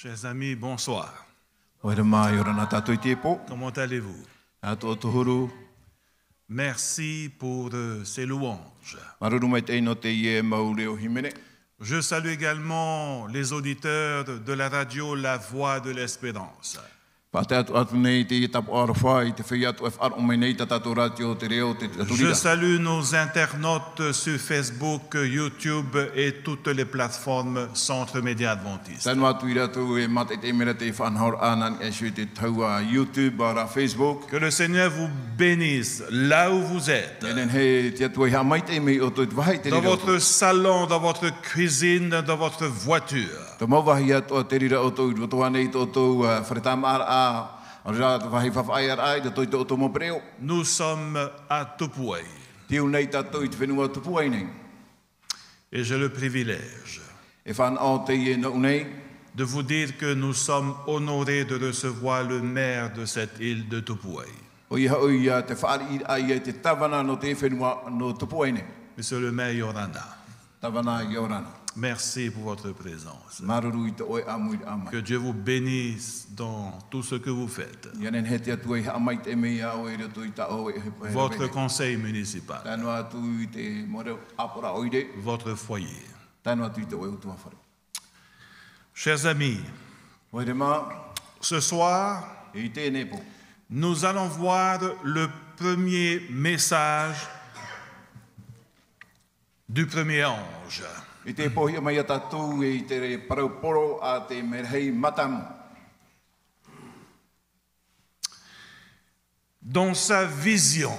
Chers amis, bonsoir. Comment allez-vous? Merci pour ces louanges. Je salue également les auditeurs de la radio La Voix de l'Espérance. Je salue nos internautes sur Facebook, YouTube et toutes les plateformes Centre Média Adventiste. Que le Seigneur vous bénisse là où vous êtes. Dans votre salon, dans votre cuisine, dans votre voiture. Nous sommes à Tupouai. Et j'ai le privilège de vous dire que nous sommes honorés de recevoir le maire de cette île de Tupouai. Monsieur le maire Yorana. Merci pour votre présence. Que Dieu vous bénisse dans tout ce que vous faites. Votre conseil municipal. Votre foyer. Chers amis, ce soir, nous allons voir le premier message du premier ange. Dans sa vision,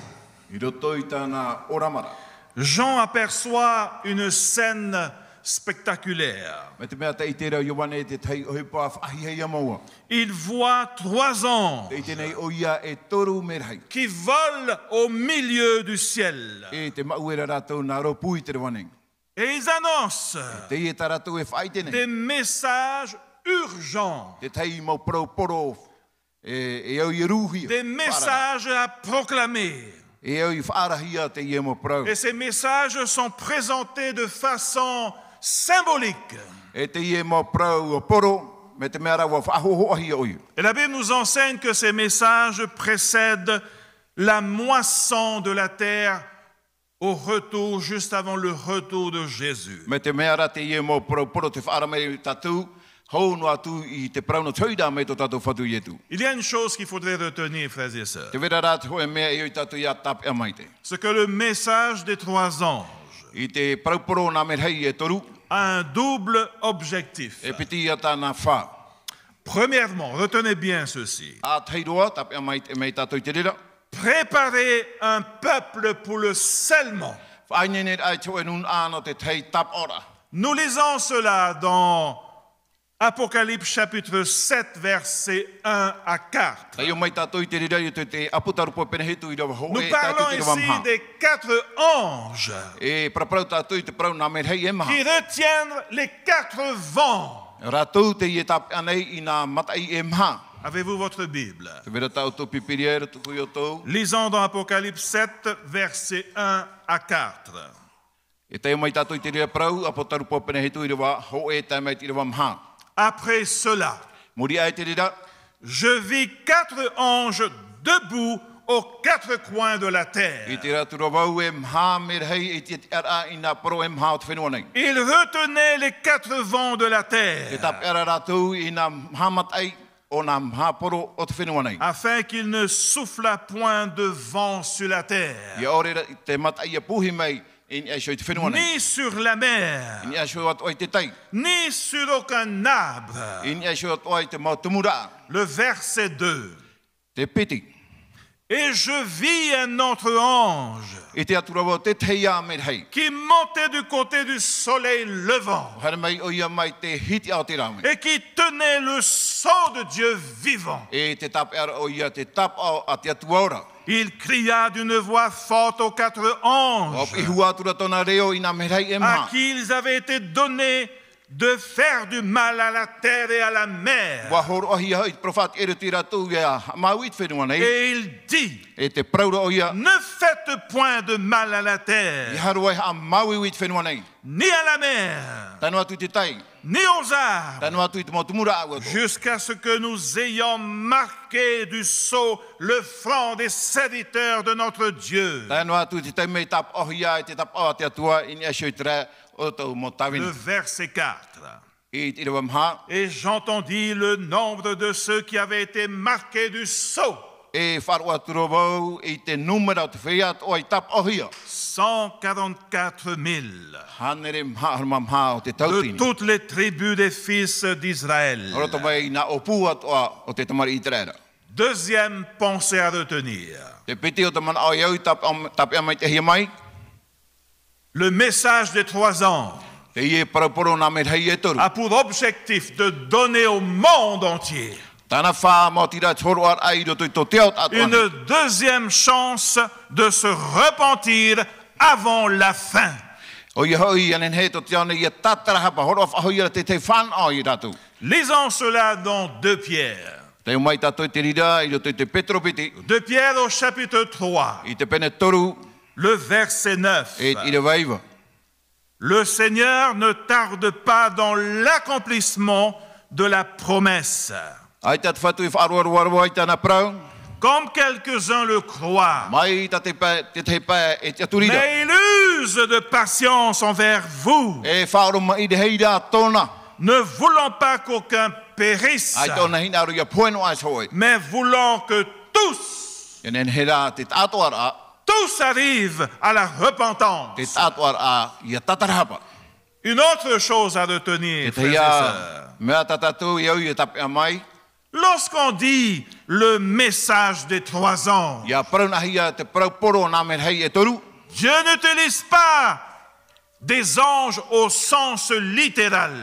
Jean aperçoit une scène spectaculaire. Il voit 3 anges qui volent au milieu du ciel. Et ils annoncent des messages urgents, des messages à proclamer. Et ces messages sont présentés de façon symbolique. Et la Bible nous enseigne que ces messages précèdent la moisson de la terre au retour, juste avant le retour de Jésus. Il y a une chose qu'il faudrait retenir, frères et sœurs. C'est que le message des 3 anges a un double objectif. Premièrement, retenez bien ceci. Préparer un peuple pour le scellement. Nous lisons cela dans Apocalypse chapitre 7, versets 1 à 4. Nous parlons ici des 4 anges qui retiennent les 4 vents. Avez-vous votre Bible? Lisons dans Apocalypse 7, versets 1 à 4. Après cela, je vis 4 anges debout aux 4 coins de la terre. Ils retenaient les 4 vents de la terre, afin qu'il ne soufflât point de vent sur la terre, ni sur la mer, ni sur aucun arbre. Le verset 2. Et je vis un autre ange qui montait du côté du soleil levant et qui tenait le sceau de Dieu vivant. Il cria d'une voix forte aux 4 anges à qui ils avaient été donnés de faire du mal à la terre et à la mer. Et il dit, ne faites point de mal à la terre, ni à la mer, ni aux arbres, jusqu'à ce que nous ayons marqué du sceau le front des serviteurs de notre Dieu. Le verset 4. Et j'entendis le nombre de ceux qui avaient été marqués du sceau. 144 000 de toutes les tribus des fils d'Israël. Deuxième pensée à retenir. Le message des 3 ans a pour objectif de donner au monde entier une deuxième chance de se repentir avant la fin. Lisons cela dans 2 Pierre. 2 Pierre au chapitre 3, le verset 9. Le Seigneur ne tarde pas dans l'accomplissement de la promesse, comme quelques-uns le croient. Mais il use de patience envers vous, ne voulant pas qu'aucun périsse, mais voulant que tous arrivent à la repentance. Une autre chose à retenir, frères et sœurs. Lorsqu'on dit le message des 3 ans, Dieu n'utilise pas des anges au sens littéral.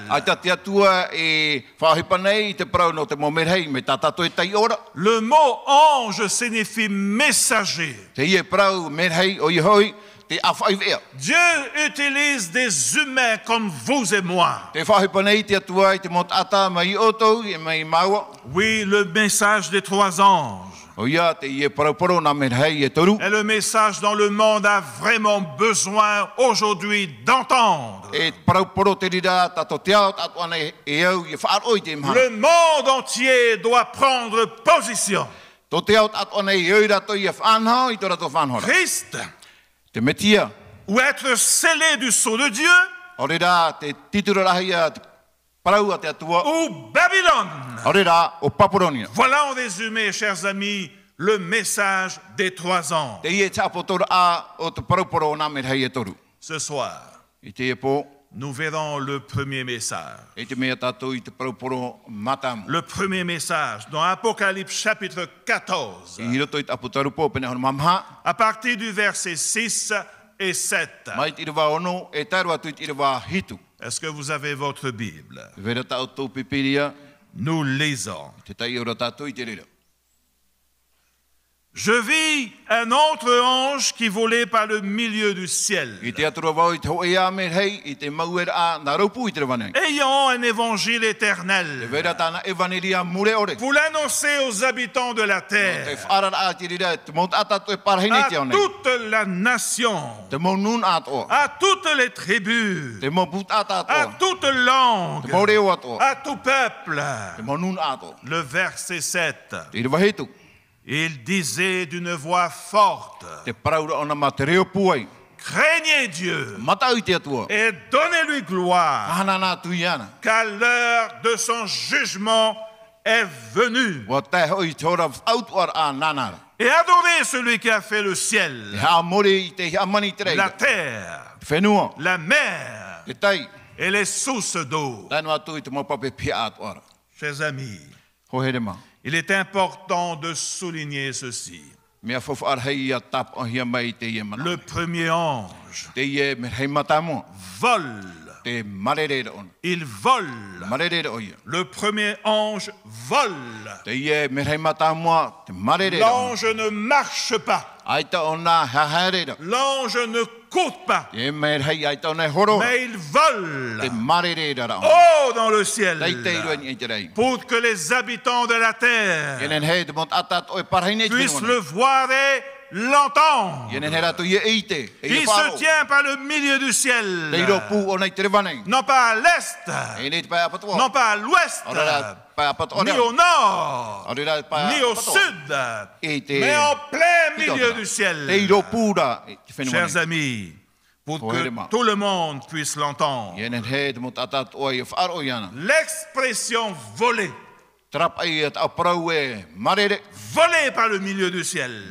Le mot ange signifie messager. Dieu utilise des humains comme vous et moi. Oui, le message des 3 anges est le message dont le monde a vraiment besoin aujourd'hui d'entendre. Le monde entier doit prendre position. Christ, ou être scellé du sceau de Dieu, ou Babylone. Voilà en résumé, chers amis, le message des 3 ans. Ce soir, nous verrons le premier message. Le premier message dans Apocalypse chapitre 14, à partir du verset 6 et 7. Est-ce que vous avez votre Bible? Nous lisons. Je vis un autre ange qui volait par le milieu du ciel, ayant un évangile éternel, pour l'annoncer aux habitants de la terre, à toute la nation, à toutes les tribus, à toute langue, à tout peuple. Le verset 7. Il disait d'une voix forte, craignez Dieu et donnez-lui gloire, car l'heure de son jugement est venue. Et adorez celui qui a fait le ciel, la terre, la mer et les sources d'eau. Chers amis, il est important de souligner ceci. Le premier ange vole. Il vole. Le premier ange vole. L'ange ne marche pas. L'ange ne courent pas, mais ils volent haut dans le ciel pour que les habitants de la terre puissent le voir et l'entendre. Il se tient par le milieu du ciel, non pas à l'est, non pas à l'ouest, ni au nord, ni au sud, mais en plein milieu du ciel. Chers amis, pour que tout le monde puisse l'entendre, l'expression voler, voler par le milieu du ciel,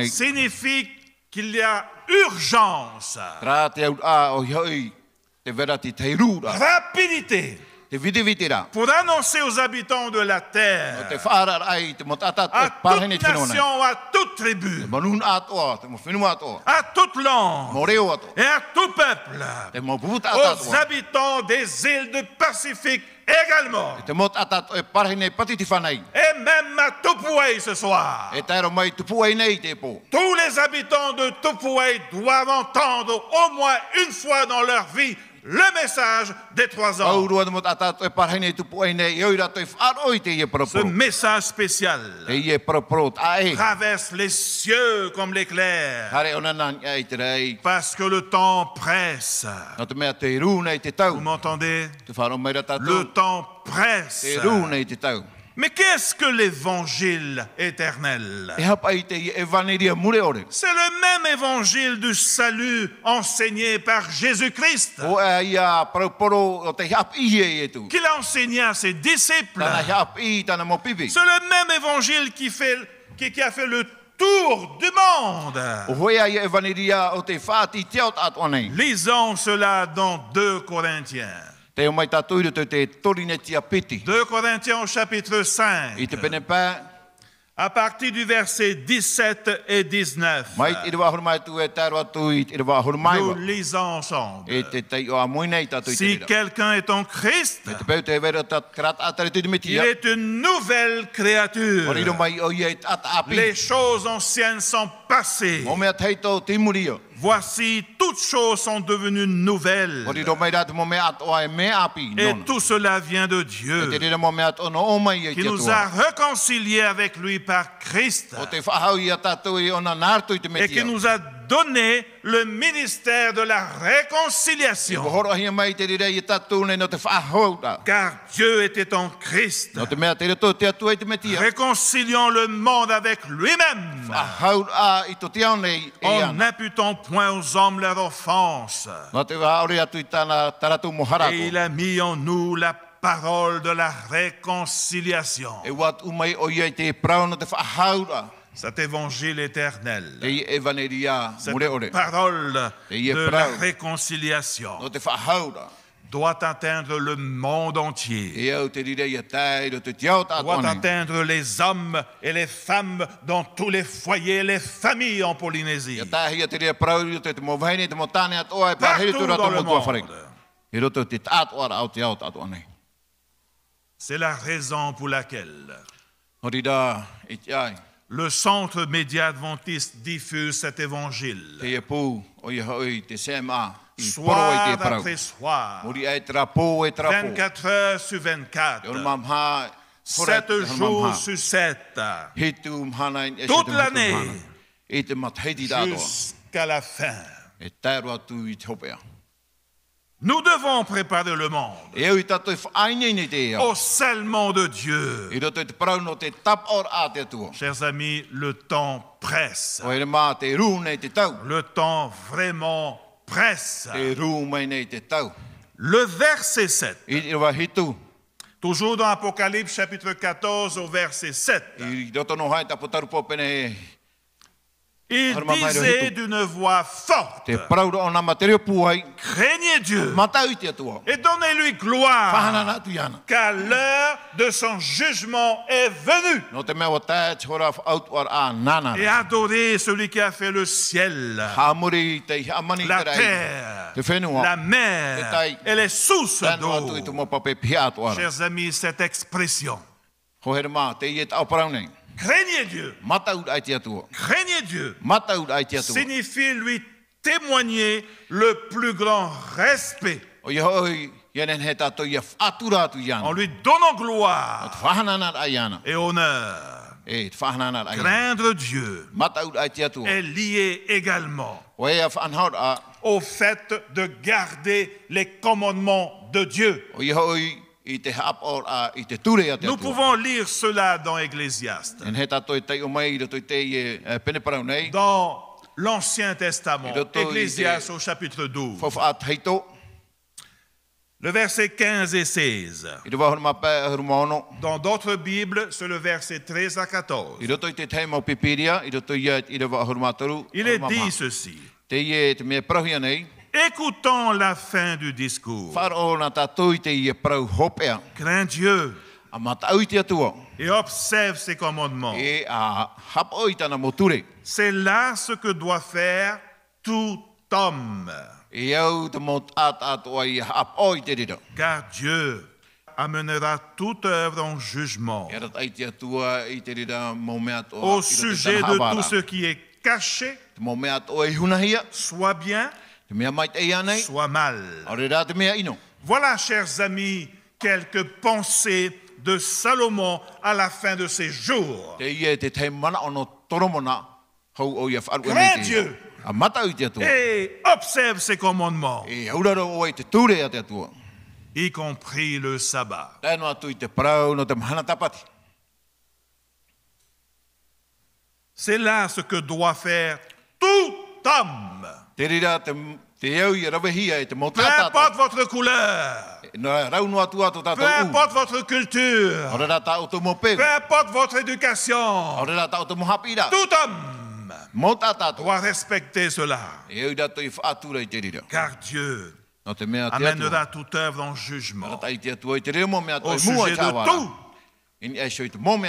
signifie qu'il y a urgence, rapidité, pour annoncer aux habitants de la terre, à toute nation, à toute tribu, à toute langue et à tout peuple, aux habitants des îles du Pacifique également, et même à Tupoué ce soir. Tous les habitants de Tupoué doivent entendre au moins une fois dans leur vie le message des 3 ans. Ce message spécial traverse les cieux comme l'éclair, parce que le temps presse. Vous m'entendez? Le temps presse. Mais qu'est-ce que l'évangile éternel? C'est le même évangile du salut enseigné par Jésus-Christ, qu'il a enseigné à ses disciples. C'est le même évangile qui a fait le tour du monde. Lisons cela dans 2 Corinthiens. 2 Corinthiens au chapitre 5, à partir du verset 17 et 19. Nous lisons ensemble. Si quelqu'un est en Christ, il est une nouvelle créature. Les choses anciennes sont passées. Voici, toutes choses sont devenues nouvelles. Et tout cela vient de Dieu, qui nous a réconciliés avec lui par Christ, et qui nous a donné le ministère de la réconciliation. Car Dieu était en Christ, réconciliant le monde avec lui-même, en n'imputant point aux hommes leur offense. Et il a mis en nous la parole de la réconciliation. Cet évangile éternel, cette parole de la réconciliation doit atteindre le monde entier, doit atteindre les hommes et les femmes dans tous les foyers, les familles en Polynésie, partout dans le monde. C'est la raison pour laquelle le centre média adventiste diffuse cet évangile soir après soir, 24 heures sur 24, 7 jours sur 7, toute l'année, jusqu'à la fin. Nous devons préparer le monde au scellement de Dieu. Chers amis, le temps presse. Le temps vraiment presse. Le verset 7. Toujours dans Apocalypse chapitre 14 au verset 7. Il disait d'une voix forte: craignez Dieu et donnez-lui gloire, car l'heure de son jugement est venue. Et adorez celui qui a fait le ciel, la terre, la mer et les sources d'eau. Chers amis, cette expression, craignez Dieu. Craignez Dieu signifie lui témoigner le plus grand respect en lui donnant gloire et honneur. Craindre Dieu est lié également au fait de garder les commandements de Dieu. Nous pouvons lire cela dans Ecclésiaste. Dans l'Ancien Testament, Ecclésiaste au chapitre 12. Le verset 15 et 16. Dans d'autres Bibles, c'est le verset 13 à 14. Il est dit ceci. Écoutons la fin du discours. Crains Dieu et observe ses commandements. C'est là ce que doit faire tout homme. Car Dieu amènera toute œuvre en jugement au sujet de tout ce qui est caché, soit bien, soit mal. Voilà, chers amis, quelques pensées de Salomon à la fin de ses jours. Crains Dieu et observe ses commandements, y compris le sabbat. C'est là ce que doit faire tout homme. Peu importe votre couleur, peu importe votre culture, peu importe votre éducation, tout homme doit respecter cela. Car Dieu amènera toute œuvre en jugement au sujet de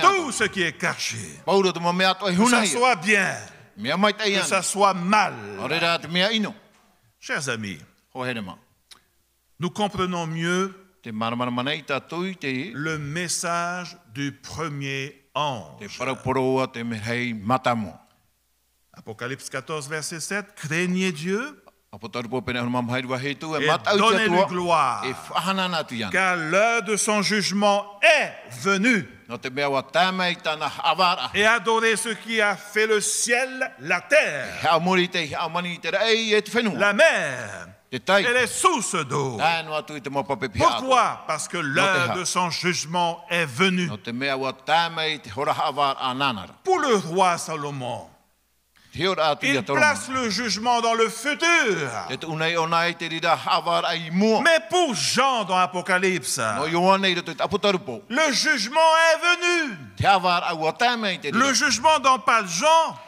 tout ce qui est caché, que ça soit bien, que ça soit mal. Chers amis, nous comprenons mieux le message du premier ange. Apocalypse 14, verset 7, craignez Dieu et donnez-lui gloire, car l'heure de son jugement est venue. Et adorez ce qui a fait le ciel, la terre, la mer et les sources d'eau. Pourquoi? Parce que l'heure de son jugement est venue. Pour le roi Salomon, il place le jugement dans le futur. Mais pour Jean dans l'Apocalypse, le jugement est venu. Le jugement dont parle Jean,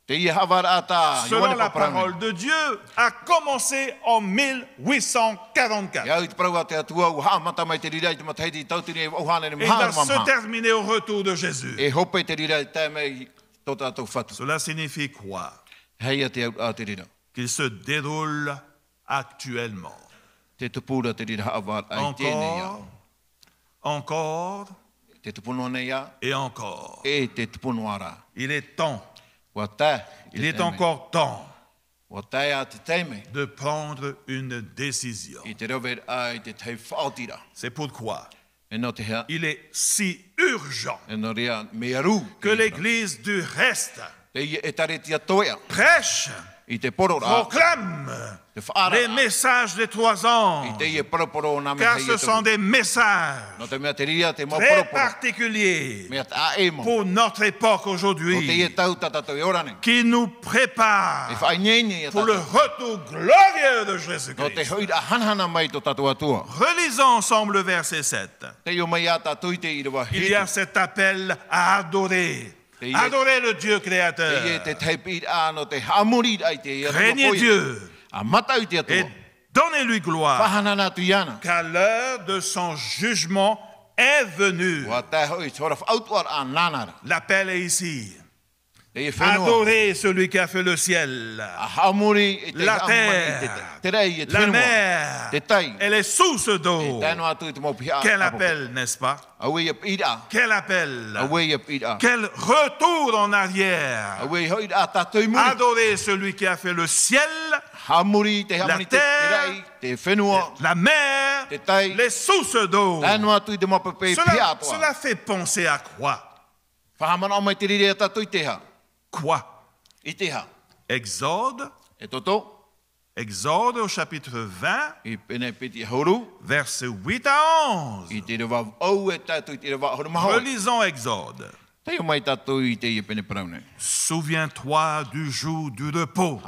selon la parole de Dieu, a commencé en 1844. Et il va se terminer au retour de Jésus. Cela signifie quoi? Qu'il se déroule actuellement. Encore et encore. Il est temps. Il est encore temps de prendre une décision. C'est pourquoi il est si urgent que l'Église du reste prêche, proclame les messages des 3 ans, car ce sont des messages très particuliers pour notre époque aujourd'hui, qui nous préparent pour le retour glorieux de Jésus-Christ. Relisons ensemble le verset 7. Il y a cet appel à adorer. Adorez le Dieu créateur. Craignez Dieu et donnez-lui gloire, car l'heure de son jugement est venue. L'appel est ici. Adorez celui qui a fait le ciel, la terre, la mer et les sources d'eau. Quel appel, n'est-ce pas? Quel appel? Quel retour en arrière? Adorez celui qui a fait le ciel, la terre, la mer, les sources d'eau. Cela fait penser à quoi? Quoi? Exode. Exode au chapitre 20, versets 8 à 11. Relisons Exode. Souviens-toi du jour du repos.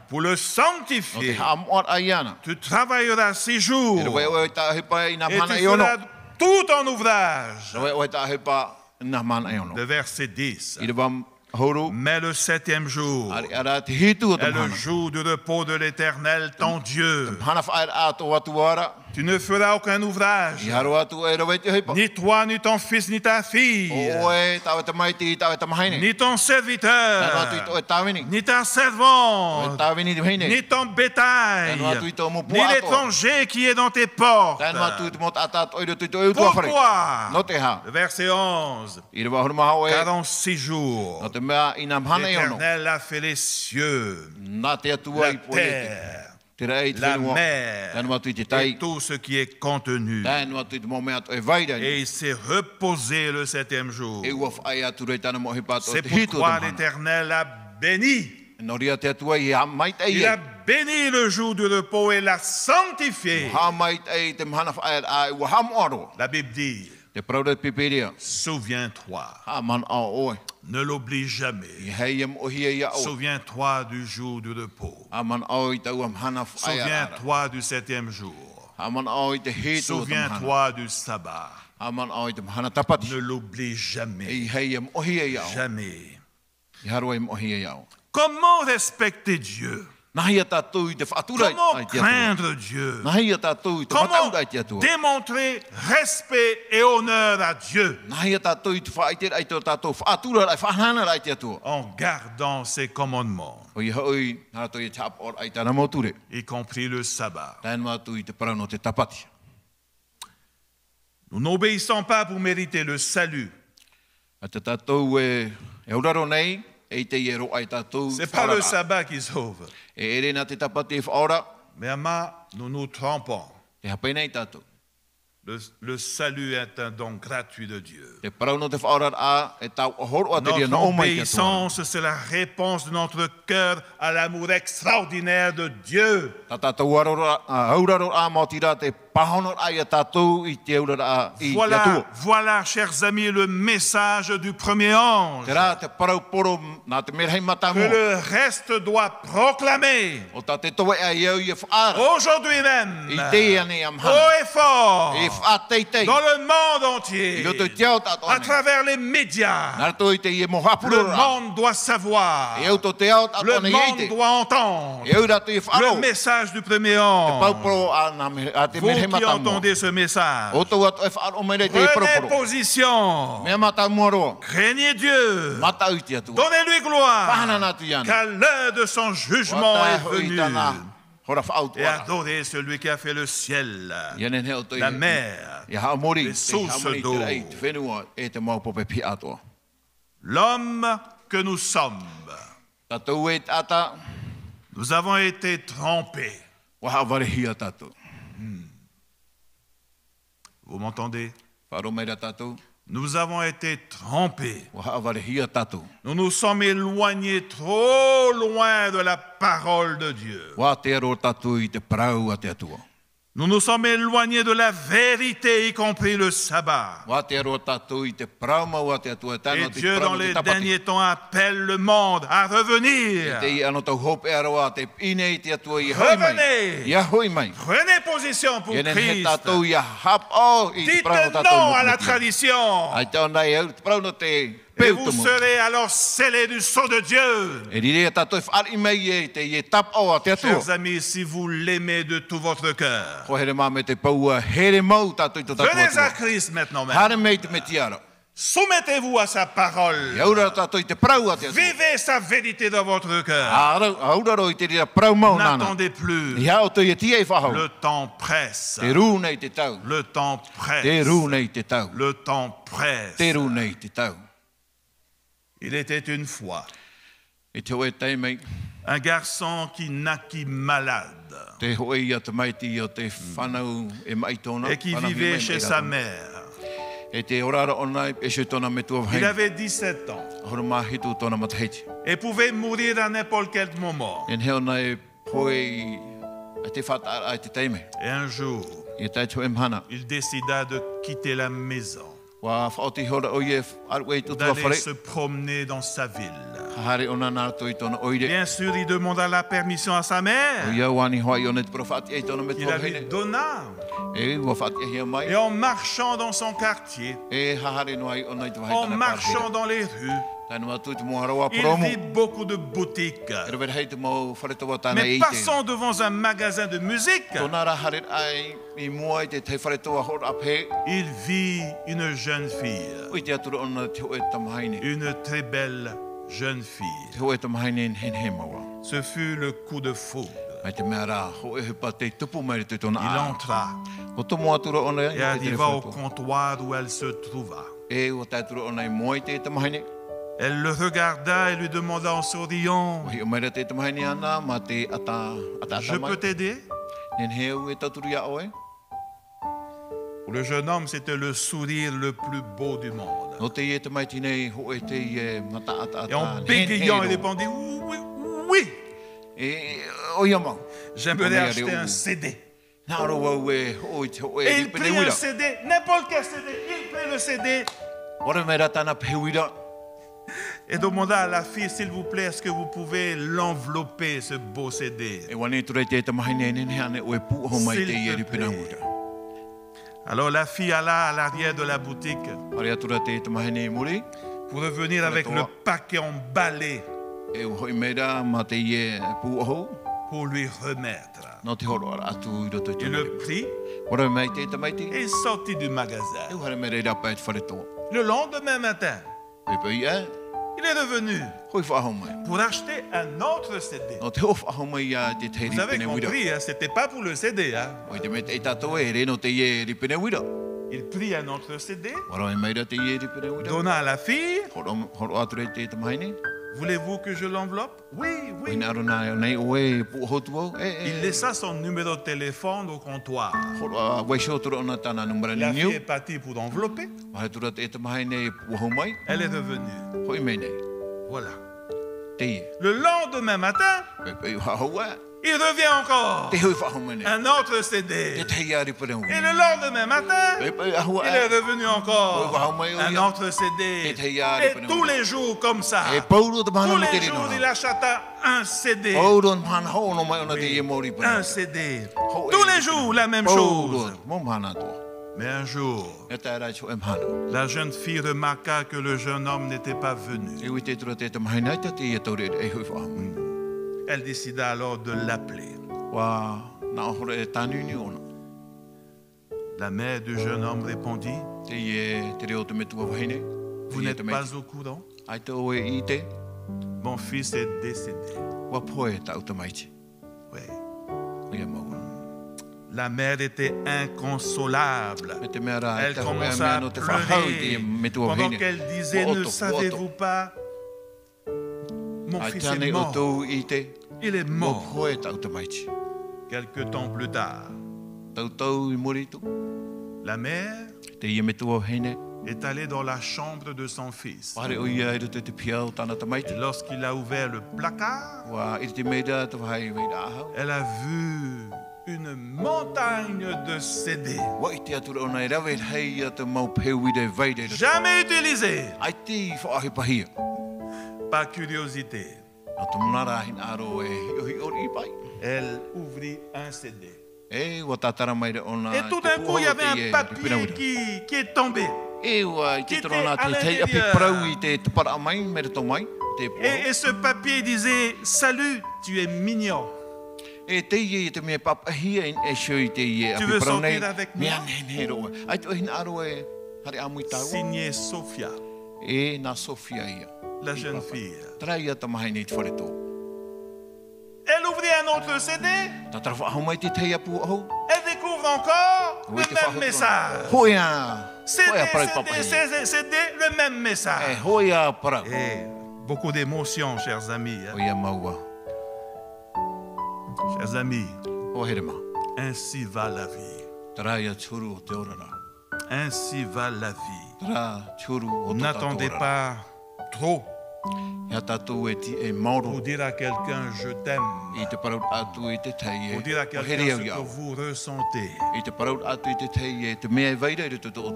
Pour le sanctifier, tu travailleras 6 jours et tu feras tout ton ouvrage. Le verset 10. Mais le 7e jour est le jour du repos de l'Éternel, ton Dieu. Tu ne feras aucun ouvrage, ni toi, ni ton fils, ni ta fille, ni ton serviteur, ni ta servante, ni ton bétail, ni l'étranger qui est dans tes portes. Pourquoi? Le verset 11. Car en 6 jours, l'Éternel a fait les cieux, la terre, la mer et tout ce qui est contenu. Et il s'est reposé le 7e jour. C'est pourquoi l'Éternel a béni. Il a béni le jour du repos et l'a sanctifié. La Bible dit, souviens-toi. Ne l'oublie jamais. Souviens-toi du jour du repos. Souviens-toi du 7e jour. Souviens-toi du sabbat. Ne l'oublie jamais. Jamais. Comment respecter Dieu? Comment craindre Dieu? Comment démontrer respect et honneur à Dieu? En gardant ses commandements, y compris le sabbat. Nous n'obéissons pas pour mériter le salut. C'est pas le sabbat qui sauve. Mais nous nous trompons. Le salut est un don gratuit de Dieu. Notre obéissance, c'est la réponse de notre cœur à l'amour extraordinaire de Dieu. Voilà, chers amis, le message du premier ange que le reste doit proclamer aujourd'hui même, haut et fort, dans le monde entier, à travers les médias. Le monde doit savoir, le monde doit entendre le message du premier ange. Vous qui entendez ce message, prenez position, craignez Dieu, donnez-lui gloire, car l'heure de son jugement est venue. Et adorez celui qui a fait le ciel, la mer, les sources d'eau. L'homme que nous sommes, nous avons été trompés. Vous m'entendez? Nous avons été trompés. Nous nous sommes éloignés trop loin de la parole de Dieu. Nous nous sommes éloignés de la vérité, y compris le sabbat. Et Dieu, dans les derniers temps, appelle le monde à revenir. Revenez. Prenez position pour Christ. Dites non à la tradition. Et vous serez alors scellés du sceau de Dieu. Chers amis, si vous l'aimez de tout votre cœur, venez à Christ maintenant même. Soumettez-vous à sa parole. Vivez sa vérité dans votre cœur. N'attendez plus. Le temps presse. Le temps presse. Le temps presse. Il était une fois un garçon qui naquit malade et qui vivait chez sa mère. Il avait 17 ans et pouvait mourir à n'importe quel moment. Et un jour, il décida de quitter la maison, d'aller se promener dans sa ville. Bien sûr, il demanda la permission à sa mère. Il la lui donna. Et en marchant dans son quartier, en marchant dans les rues, il vit beaucoup de boutiques. Mais passant devant un magasin de musique, il vit une jeune fille, une très belle jeune fille. Ce fut le coup de foudre. Il entra et arriva au comptoir où elle se trouva. Elle le regarda et lui demanda en souriant: je peux t'aider? Pour le jeune homme, c'était le sourire le plus beau du monde. Et en bégayant, il répondit: oui, oui. J'aimerais acheter un CD. Et il prit un CD, n'importe quel CD, il prit le CD et demanda à la fille: s'il vous plaît, est-ce que vous pouvez l'envelopper, ce beau CD? Alors la fille alla à l'arrière de la boutique pour revenir avec le paquet emballé pour lui remettre. Il le prit et sortit du magasin. Le lendemain matin, il est revenu pour acheter un autre CD. Vous avez compris, hein, c'était pas pour le CD. Hein. Il prit un autre CD, donna à la fille. Voulez-vous que je l'enveloppe? Oui, oui. Il laissa son numéro de téléphone au comptoir. La fille est partie pour l'envelopper. Elle est revenue. Voilà. Le lendemain matin, il revient encore. Un autre CD. Et le lendemain matin, il est revenu encore. Un autre CD. Et tous les jours comme ça. Tous les jours, il acheta un CD. Oui, un CD. Tous les jours, la même chose. Mais un jour, la jeune fille remarqua que le jeune homme n'était pas venu. Elle décida alors de l'appeler. La mère du jeune homme répondit: vous n'êtes pas au courant? Mon fils est décédé. Oui. La mère était inconsolable. Elle commença à pleurer pendant qu'elle disait: ne savez-vous pas? Mon fils est mort. Il est mort. Quelque temps plus tard, la mère est allée dans la chambre de son fils. Et lorsqu'il a ouvert le placard, elle a vu une montagne de CD. Jamais utilisés. Par curiosité, elle ouvrit un CD. Et tout d'un coup, il y avait un papier qui est tombé, qui était à l'intérieur. Et ce papier disait: salut, tu es mignon. Tu veux sortir avec moi? Signé Sophia. La jeune fille. Elle ouvrit un autre CD. Elle découvre encore le même message. CD, le même message. Et beaucoup d'émotions, chers amis. Chers amis, ainsi va la vie. Ainsi va la vie. N'attendez pas trop pour dire à quelqu'un je t'aime, pour dire à quelqu'un ce que vous ressentez.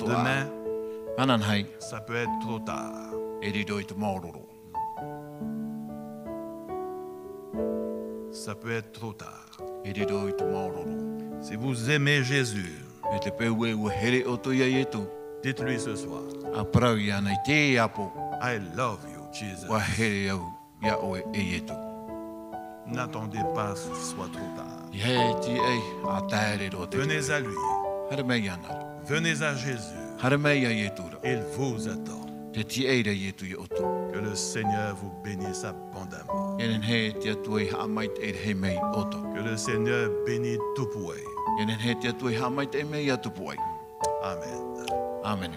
Demain, ça peut être trop tard. Ça peut être trop tard. Si vous aimez Jésus, dites-lui ce soir, I love you, Jesus. N'attendez pas que ce soit trop tard. Venez à lui. Venez à Jésus. Il vous attend. Que le Seigneur vous bénisse abondamment. Que le Seigneur bénisse tout pour. Amen. Amen.